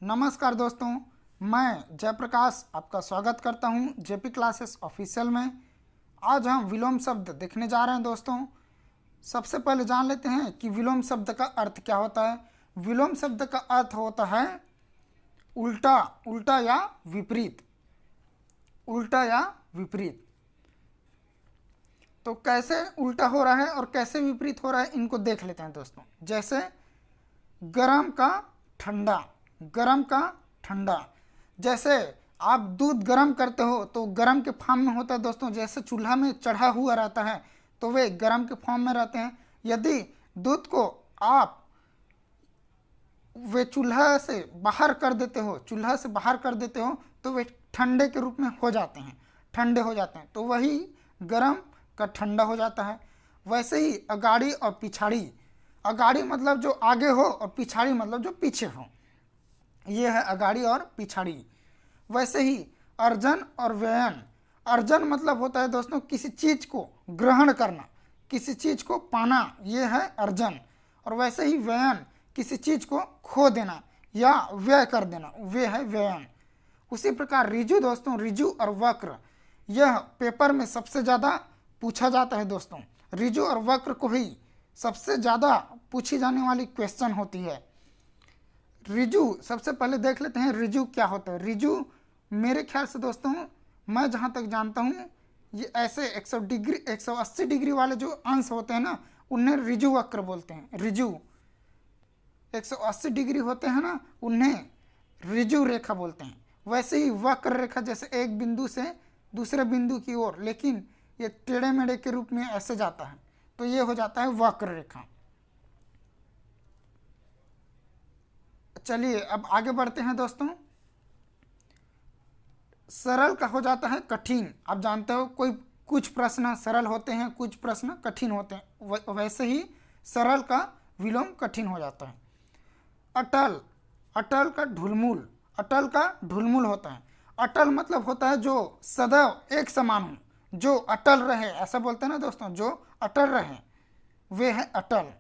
नमस्कार दोस्तों, मैं जयप्रकाश आपका स्वागत करता हूं जेपी क्लासेस ऑफिशियल में। आज हम विलोम शब्द देखने जा रहे हैं दोस्तों। सबसे पहले जान लेते हैं कि विलोम शब्द का अर्थ क्या होता है। विलोम शब्द का अर्थ होता है उल्टा, उल्टा या विपरीत, उल्टा या विपरीत। तो कैसे उल्टा हो रहा है और कैसे विपरीत हो रहा है इनको देख लेते हैं दोस्तों। जैसे गरम का ठंडा, गरम का ठंडा। जैसे आप दूध गरम करते हो तो गरम के फॉर्म में होता है दोस्तों। जैसे चूल्हा में चढ़ा हुआ रहता है तो वे गरम के फॉर्म में रहते हैं। यदि दूध को आप वे चूल्हा से बाहर कर देते हो, चूल्हा से बाहर कर देते हो तो वे ठंडे के रूप में हो जाते हैं, ठंडे हो जाते हैं। तो वही गरम का ठंडा हो जाता है। वैसे ही अगाड़ी और पिछाड़ी, अगाड़ी मतलब जो आगे हो और पिछाड़ी मतलब जो पीछे हो, ये है अगाड़ी और पिछाड़ी। वैसे ही अर्जन और व्ययन, अर्जन मतलब होता है दोस्तों किसी चीज को ग्रहण करना, किसी चीज को पाना, ये है अर्जन। और वैसे ही व्ययन किसी चीज को खो देना या व्यय कर देना, वे है व्ययन। उसी प्रकार रिजु दोस्तों, रिजु और वक्र, यह पेपर में सबसे ज़्यादा पूछा जाता है दोस्तों। रिजु और वक्र को ही सबसे ज़्यादा पूछी जाने वाली क्वेश्चन होती है। रिजु सबसे पहले देख लेते हैं रिजु क्या होता है। रिजु मेरे ख्याल से दोस्तों, मैं जहाँ तक जानता हूँ, ये ऐसे 100 डिग्री 180 डिग्री वाले जो अंश होते हैं ना, उन्हें रिजु वक्र बोलते हैं। रिजु 180 डिग्री होते हैं ना, उन्हें रिजु रेखा बोलते हैं। वैसे ही वक्र रेखा जैसे एक बिंदु से दूसरे बिंदु की ओर, लेकिन ये टेढ़े मेढ़े के रूप में ऐसे जाता है, तो ये हो जाता है वक्र रेखा। चलिए अब आगे बढ़ते हैं दोस्तों। सरल का हो जाता है कठिन। आप जानते हो कोई कुछ प्रश्न सरल होते हैं, कुछ प्रश्न कठिन होते हैं। वैसे ही सरल का विलोम कठिन हो जाता है। अटल, अटल का ढुलमुल, अटल का ढुलमुल होता है। अटल मतलब होता है जो सदैव एक समान हो, जो अटल रहे, ऐसा बोलते हैं ना दोस्तों, जो अटल रहे, वे है अटल।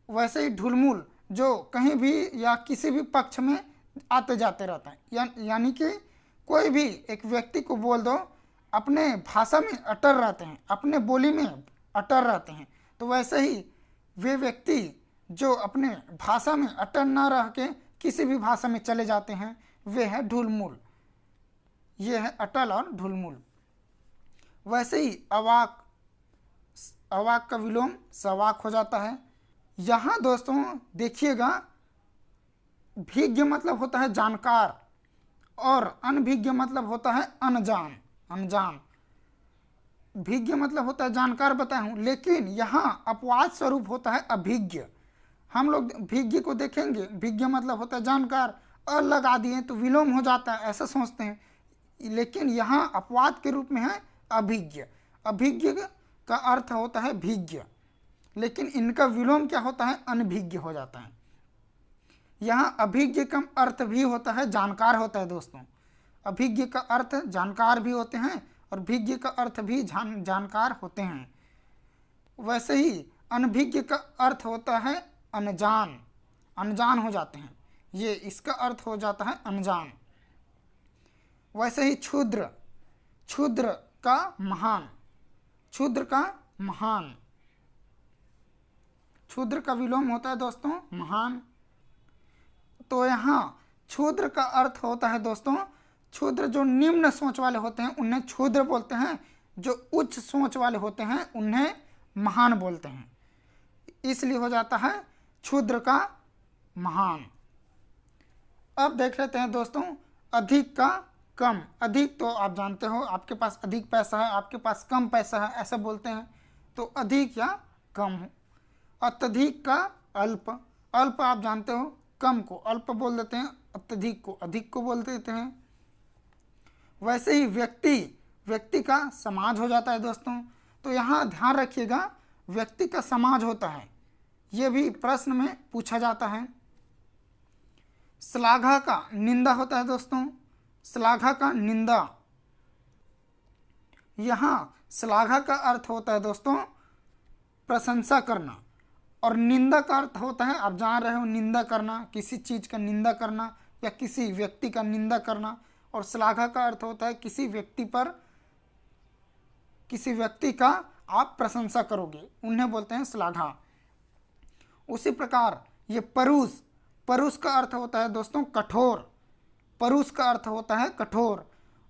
वैसे ही ढुलमुल जो कहीं भी या किसी भी पक्ष में आते जाते रहता है, यानी कि कोई भी एक व्यक्ति को बोल दो, अपने भाषा में अटल रहते हैं, अपने बोली में अटल रहते हैं। तो वैसे ही वे व्यक्ति जो अपने भाषा में अटल ना रह के किसी भी भाषा में चले जाते हैं, वे है ढुलमुल। ये है अटल और ढुलमुल। वैसे ही अवाक, अवाक का विलोम सवाक हो जाता है। यहाँ दोस्तों देखिएगा, भिज्ञ मतलब होता है जानकार और अनभिज्ञ मतलब होता है अनजान, अनजान। भिज्ञ मतलब होता है जानकार बताया हूँ, लेकिन यहाँ अपवाद स्वरूप होता है अभिज्ञ। हम लोग भिज्ञ को देखेंगे, भिज्ञ मतलब होता है जानकार, अ लगा दिए तो विलोम हो जाता है, ऐसा सोचते हैं, लेकिन यहाँ अपवाद के रूप में है अभिज्ञ। अभिज्ञ का अर्थ होता है भिज्ञ, लेकिन इनका विलोम क्या होता है, अनभिज्ञ हो जाता है। यहाँ अभिज्ञ का अर्थ भी होता है जानकार होता है दोस्तों। अभिज्ञ का अर्थ जानकार भी होते हैं और भिज्ञ का अर्थ भी जानकार होते हैं। वैसे ही अनभिज्ञ का अर्थ होता है अनजान, अनजान हो जाते हैं, ये इसका अर्थ हो जाता है अनजान। वैसे ही क्षुद्र, क्षुद्र का महान, क्षुद्र का महान, क्षुद्र का विलोम होता है दोस्तों महान। तो यहाँ क्षुद्र का अर्थ होता है दोस्तों, क्षुद्र जो निम्न सोच वाले होते हैं उन्हें क्षुद्र बोलते हैं, जो उच्च सोच वाले होते हैं उन्हें महान बोलते हैं, इसलिए हो जाता है क्षुद्र का महान। अब देख लेते हैं दोस्तों अधिक का कम। अधिक तो आप जानते हो, आपके पास अधिक पैसा है, आपके पास कम पैसा है, ऐसा बोलते हैं, तो अधिक या कम। अत्यधिक का अल्प, अल्प आप जानते हो, कम को अल्प बोल देते हैं, अत्यधिक को अधिक को बोल देते हैं। वैसे ही व्यक्ति, व्यक्ति का समाज हो जाता है दोस्तों। तो यहाँ ध्यान रखिएगा, व्यक्ति का समाज होता है, ये भी प्रश्न में पूछा जाता है। श्लाघा का निंदा होता है दोस्तों, श्लाघा का निंदा। यहाँ श्लाघा का अर्थ होता है दोस्तों प्रशंसा करना, और निंदा का अर्थ होता है, आप जान रहे हो, निंदा करना, किसी चीज़ का निंदा करना, या किसी व्यक्ति का निंदा करना। और श्लाघा का अर्थ होता है किसी व्यक्ति का आप प्रशंसा करोगे, उन्हें बोलते हैं श्लाघा। उसी प्रकार ये परुष का अर्थ होता है दोस्तों कठोर, परुष का अर्थ होता है कठोर।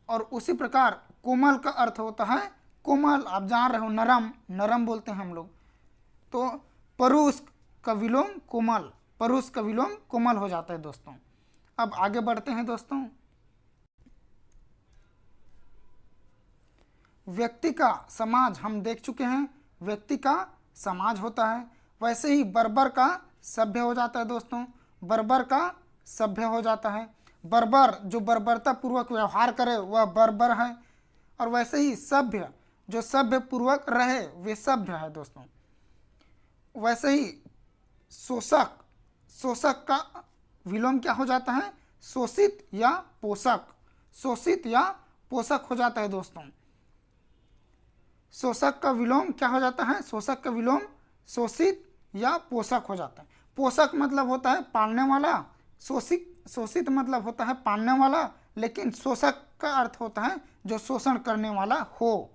और उसी प्रकार कोमल का अर्थ होता है कोमल, आप जान रहे हो नरम, नरम बोलते हैं हम लोग। तो परुष का विलोम कोमल, परुष का विलोम कोमल हो जाता है दोस्तों। अब आगे बढ़ते हैं दोस्तों। व्यक्ति का समाज हम देख चुके हैं, व्यक्ति का समाज होता है। वैसे ही बर्बर का सभ्य हो जाता है दोस्तों, बर्बर का सभ्य हो जाता है। बर्बर जो बर्बरता पूर्वक व्यवहार करे वह बर्बर है। और वैसे ही सभ्य जो सभ्य पूर्वक रहे वे सभ्य है दोस्तों। वैसे ही शोषक, शोषक का विलोम क्या हो जाता है? शोषित या पोषक, शोषित या पोषक हो जाता है दोस्तों। शोषक का विलोम क्या हो जाता है? शोषक का विलोम शोषित या पोषक हो जाता है। पोषक मतलब होता है पालने वाला, शोषित मतलब होता है पालने वाला, लेकिन शोषक का अर्थ होता है जो शोषण करने वाला हो,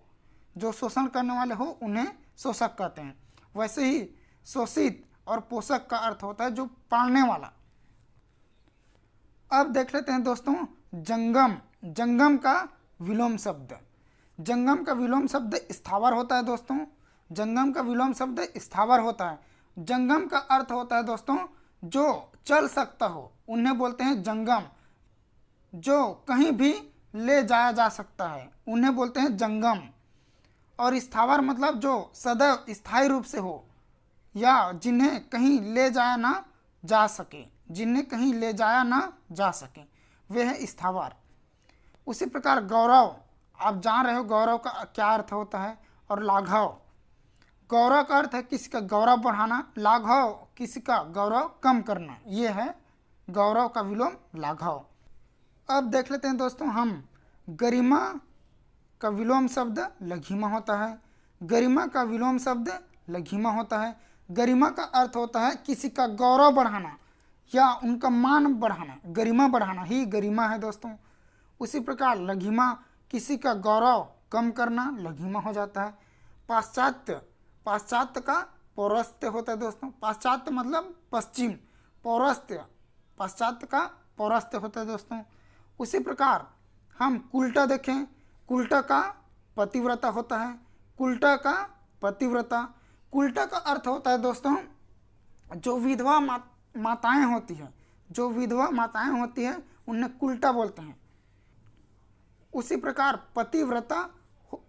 जो शोषण करने वाले हो उन्हें शोषक कहते हैं। वैसे ही शोषित और पोषक का अर्थ होता है जो पालने वाला। अब देख लेते हैं दोस्तों जंगम, जंगम का विलोम शब्द। जंगम का विलोम शब्द स्थावर होता है दोस्तों, जंगम का विलोम शब्द स्थावर होता है। जंगम का अर्थ होता है दोस्तों जो चल सकता हो, उन्हें बोलते हैं जंगम। जो कहीं भी ले जाया जा सकता है उन्हें बोलते हैं जंगम। और स्थावर मतलब जो सदैव स्थायी रूप से हो या जिन्हें कहीं ले जाया ना जा सके, जिन्हें कहीं ले जाया ना जा सके, वे है स्थावर। उसी प्रकार गौरव, आप जान रहे हो गौरव का क्या अर्थ होता है। और लाघव, गौरव का अर्थ है किसी का गौरव बढ़ाना, लाघव किसी का गौरव कम करना, ये है गौरव का विलोम लाघव। अब देख लेते हैं दोस्तों हम गरिमा का विलोम शब्द लघिमा होता है। गरिमा का विलोम शब्द लघिमा होता है। गरिमा का अर्थ होता है किसी का गौरव बढ़ाना या उनका मान बढ़ाना, गरिमा बढ़ाना ही गरिमा है दोस्तों। उसी प्रकार लघिमा किसी का गौरव कम करना लघिमा हो जाता है। पाश्चात्य, पाश्चात्य का पौरस्त्य होता है दोस्तों। पाश्चात्य मतलब पश्चिम, पौरस्त्य पाश्चात्य का पौरस्त्य होता है दोस्तों। उसी प्रकार हम कुल्टा देखें, कुल्टा का पतिव्रता होता है, कुल्टा का पतिव्रता। कुल्टा का अर्थ होता है दोस्तों जो विधवा माताएं होती हैं, जो विधवा माताएं होती हैं उन्हें कुल्टा बोलते हैं। उसी प्रकार पतिव्रता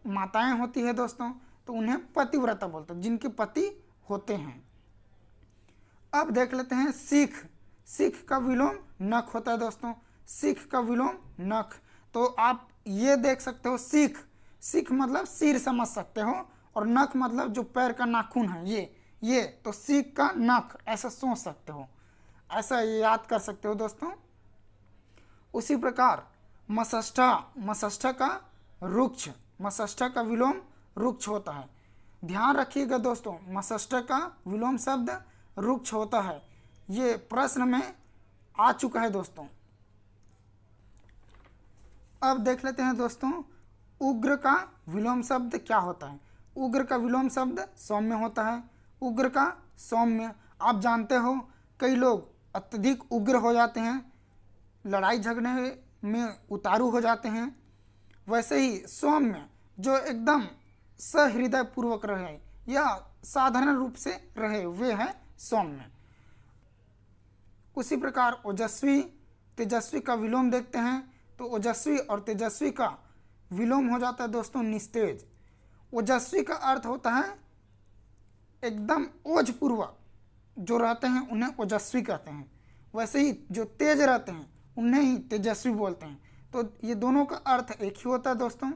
माताएं होती है दोस्तों तो उन्हें पतिव्रता बोलते हैं, जिनके पति होते हैं। अब देख लेते हैं सिख, सिख का विलोम नख होता है दोस्तों, सिख का विलोम नख। तो आप ये देख सकते हो सिख, सिख मतलब सिर समझ सकते हो, और नख मतलब जो पैर का नाखून है ये तो सिख का नख ऐसा सोच सकते हो, ऐसा याद कर सकते हो दोस्तों। उसी प्रकार मसष्ठा, मसष्ठा का रुक्ष, मसष्ठा का विलोम रुक्ष होता है। ध्यान रखिएगा दोस्तों मसष्ठा का विलोम शब्द रुक्ष होता है, ये प्रश्न में आ चुका है दोस्तों। अब देख लेते हैं दोस्तों उग्र का विलोम शब्द क्या होता है। उग्र का विलोम शब्द सौम्य होता है। उग्र का सौम्य, आप जानते हो कई लोग अत्यधिक उग्र हो जाते हैं, लड़ाई झगड़े में उतारू हो जाते हैं। वैसे ही सौम्य जो एकदम सहृदय पूर्वक रहे या साधारण रूप से रहे वे है सौम्य। उसी प्रकार ओजस्वी, तेजस्वी का विलोम देखते हैं तो ओजस्वी और तेजस्वी का विलोम हो जाता है दोस्तों निस्तेज। ओजस्वी का अर्थ होता है एकदम ओज पूर्वक जो रहते हैं उन्हें ओजस्वी कहते हैं। वैसे ही जो तेज रहते हैं उन्हें ही तेजस्वी बोलते हैं। तो ये दोनों का अर्थ एक ही होता है दोस्तों,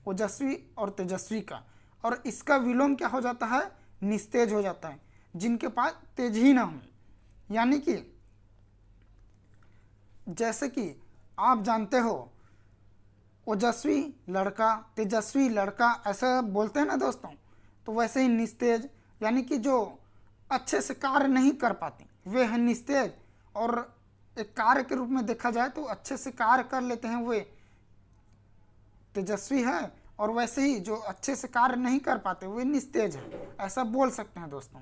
ओजस्वी और तेजस्वी का। और इसका विलोम क्या हो जाता है? निस्तेज हो जाता है, जिनके पास तेज ही ना हो। यानी कि जैसे कि आप जानते हो ओजस्वी लड़का, तेजस्वी लड़का ऐसा बोलते हैं ना दोस्तों, तो वैसे ही निस्तेज यानी कि जो अच्छे से कार्य नहीं कर पाते वे हैं निस्तेज, और एक कार्य के रूप में देखा जाए तो अच्छे से कार्य कर लेते हैं वे तेजस्वी है, और वैसे ही जो अच्छे से कार्य नहीं कर पाते वे निस्तेज है, ऐसा बोल सकते हैं दोस्तों।